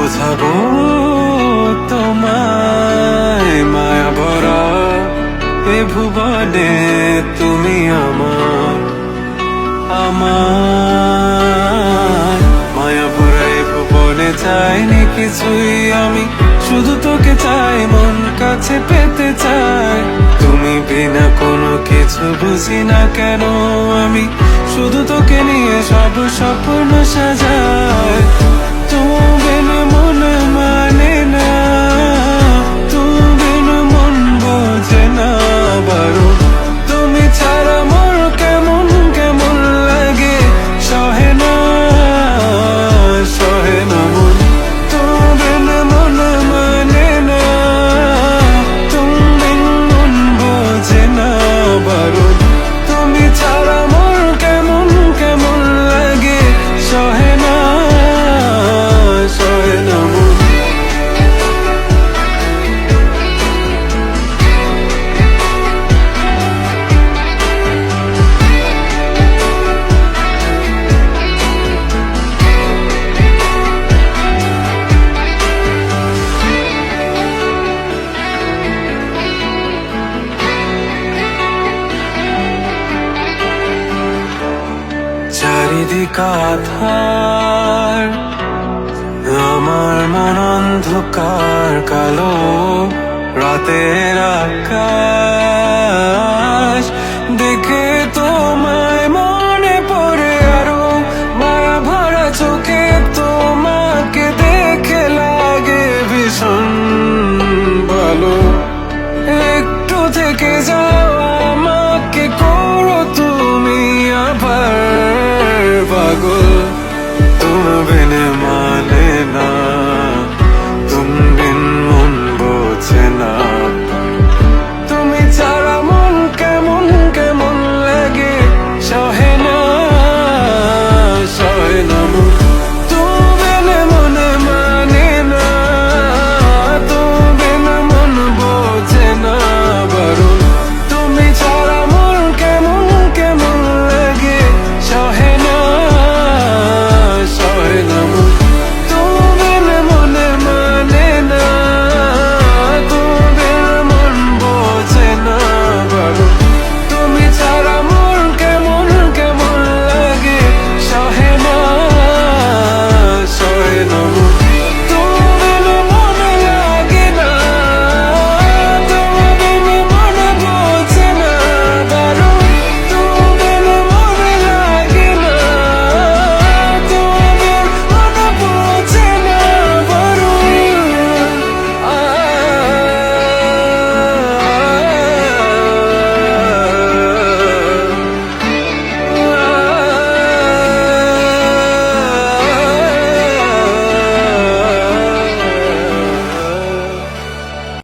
বোঝাবো তোমায় মায়া ভরা এ ভুবনে তুমি আমার আমার মায়া ভরা এ ভুবনে চাইনি কিছুই আমি, শুধু তোকে চাই, মন কাছে পেতে চাই। তুমি বিনা কোনো কিছু বুঝি না কেন আমি, শুধু তোকে নিয়ে সব স্বপ্ন সাজাই। তুমি বিনা মন মানে না, তুমি বিনা মন বোঝে না বারো। তুমি ছাড়া মোর কেমন কেমন লাগে, সহে না সহে না মন। তুমি বিনা মন মানে না, তুমি বিনা মন বোঝে না বারো। তুমি ছাড়া মোর কেমন কেমন লাগে, সহে না সহে না মন। চারিদিক আধার, আমার মন অন্ধকার কালো। রাতের আকাশ দেখে